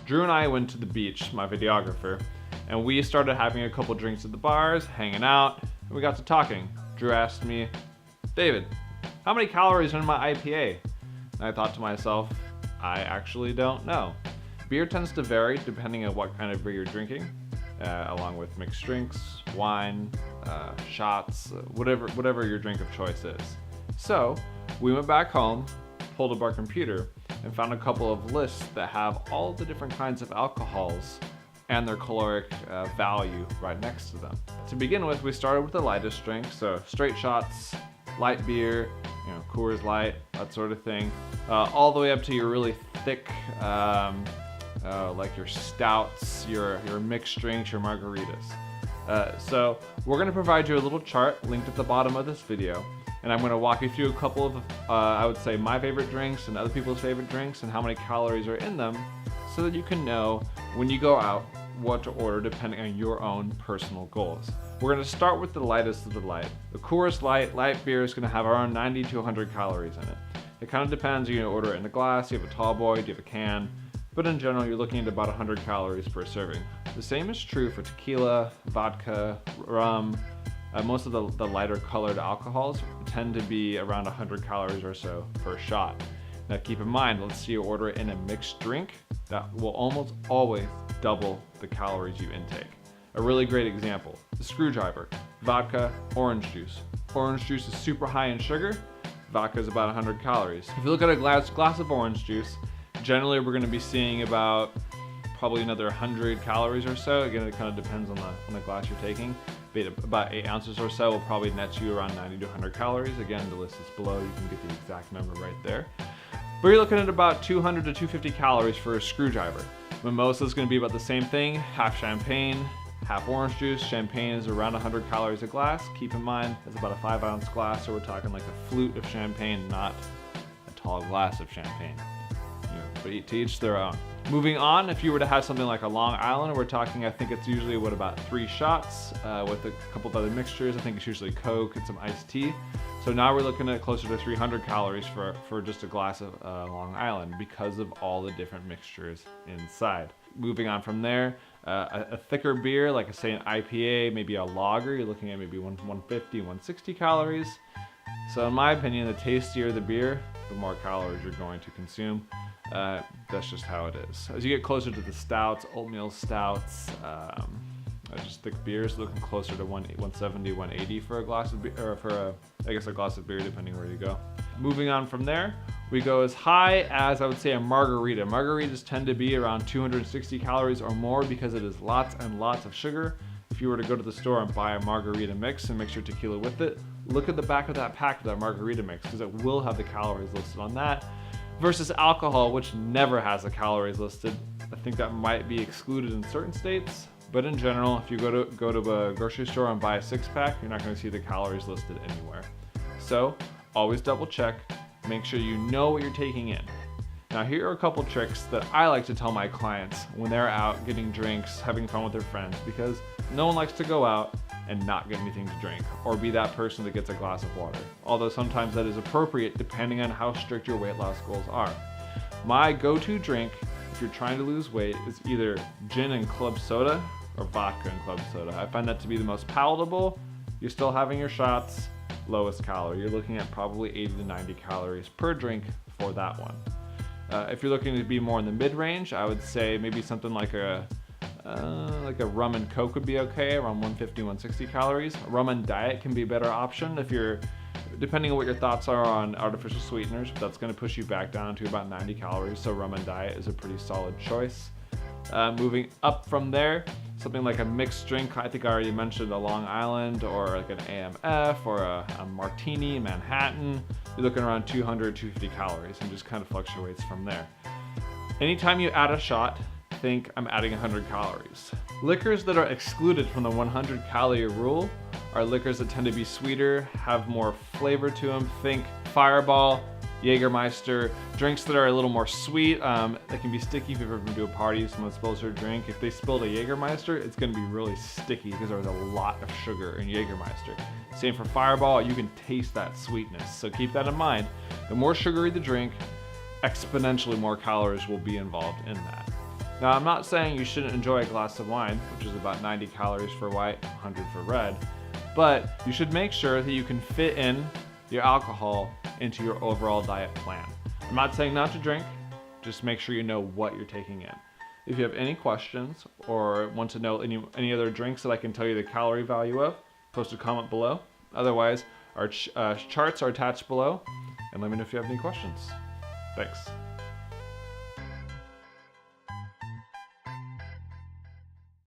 Drew and I went to the beach, my videographer, and we started having a couple drinks at the bars, hanging out, and we got to talking. Drew asked me, David, how many calories are in my IPA? And I thought to myself, I actually don't know. Beer tends to vary depending on what kind of beer you're drinking, along with mixed drinks, wine, shots, whatever your drink of choice is. So we went back home, pulled up our computer, and found a couple of lists that have all the different kinds of alcohols and their caloric value right next to them. To begin with, we started with the lightest drink, so straight shots, light beer, Coors Light, that sort of thing, all the way up to your really thick, like your stouts, your mixed drinks, your margaritas. So we're gonna provide you a little chart linked at the bottom of this video, and I'm gonna walk you through a couple of, I would say, my favorite drinks and other people's favorite drinks and how many calories are in them, so that you can know when you go out what to order depending on your own personal goals. We're gonna start with the lightest of the light. The Coors light beer is gonna have around 90 to 100 calories in it. It kind of depends, you order it in a glass, you have a tall boy, do you have a can, but in general, you're looking at about 100 calories per serving. The same is true for tequila, vodka, rum. Most of the lighter colored alcohols tend to be around 100 calories or so per shot. Now keep in mind, let's say you order it in a mixed drink, that will almost always double the calories you intake. A really great example, the screwdriver, vodka, orange juice. Orange juice is super high in sugar, vodka is about 100 calories. If you look at a glass of orange juice, generally we're gonna be seeing about probably another 100 calories or so. Again, it kind of depends on the glass you're taking. About 8 ounces or so will probably net you around 90 to 100 calories. Again, the list is below, you can get the exact number right there. But you're looking at about 200 to 250 calories for a screwdriver. Mimosa is gonna be about the same thing, half champagne, half orange juice. Champagne is around 100 calories a glass. Keep in mind, it's about a 5-ounce glass, so we're talking like a flute of champagne, not a tall glass of champagne. But to each their own. Moving on, if you were to have something like a Long Island, we're talking, I think it's usually about 3 shots with a couple of other mixtures. I think it's usually Coke and some iced tea. So now we're looking at closer to 300 calories for just a glass of Long Island because of all the different mixtures inside. Moving on from there, a thicker beer, like say an IPA, maybe a lager, you're looking at maybe 150, 160 calories. So in my opinion, the tastier the beer, the more calories you're going to consume. That's just how it is. As you get closer to the stouts, oatmeal stouts, just thick beers, looking closer to 170, 180 for a glass of beer, or a glass of beer, depending where you go. Moving on from there, we go as high as, I would say, a margarita. Margaritas tend to be around 260 calories or more because it is lots and lots of sugar. If you were to go to the store and buy a margarita mix and mix your tequila with it, look at the back of that pack of that margarita mix because it will have the calories listed on that. Versus alcohol, which never has the calories listed. I think that might be excluded in certain states, but in general, if you go to a grocery store and buy a 6-pack, you're not going to see the calories listed anywhere. So always double check, make sure you know what you're taking in. Now here are a couple tricks that I like to tell my clients when they're out getting drinks, having fun with their friends, because no one likes to go out and not get anything to drink, or be that person that gets a glass of water. Although sometimes that is appropriate depending on how strict your weight loss goals are. My go-to drink, if you're trying to lose weight, is either gin and club soda or vodka and club soda. I find that to be the most palatable. You're still having your shots, lowest calorie. You're looking at probably 80 to 90 calories per drink for that one. If you're looking to be more in the mid-range, I would say maybe something like a rum and Coke would be okay, around 150, 160 calories. A rum and diet can be a better option if you're, depending on what your thoughts are on artificial sweeteners, but that's going to push you back down to about 90 calories, so rum and diet is a pretty solid choice. Moving up from there, something like a mixed drink, I think I already mentioned a Long Island or like an AMF or a martini, Manhattan, you're looking around 200, 250 calories and just kind of fluctuates from there. Anytime you add a shot, think I'm adding 100 calories. Liquors that are excluded from the 100 calorie rule are liquors that tend to be sweeter, have more flavor to them. Think Fireball, Jägermeister, drinks that are a little more sweet. They can be sticky if you've ever been to a party, someone spills their drink. If they spilled a Jägermeister, it's gonna be really sticky because there's a lot of sugar in Jägermeister. Same for Fireball, you can taste that sweetness. So keep that in mind. The more sugary the drink, exponentially more calories will be involved in that. Now, I'm not saying you shouldn't enjoy a glass of wine, which is about 90 calories for white, 100 for red, but you should make sure that you can fit in your alcohol into your overall diet plan. I'm not saying not to drink, just make sure you know what you're taking in. If you have any questions or want to know any other drinks that I can tell you the calorie value of, post a comment below. Otherwise, our charts are attached below, and let me know if you have any questions. Thanks.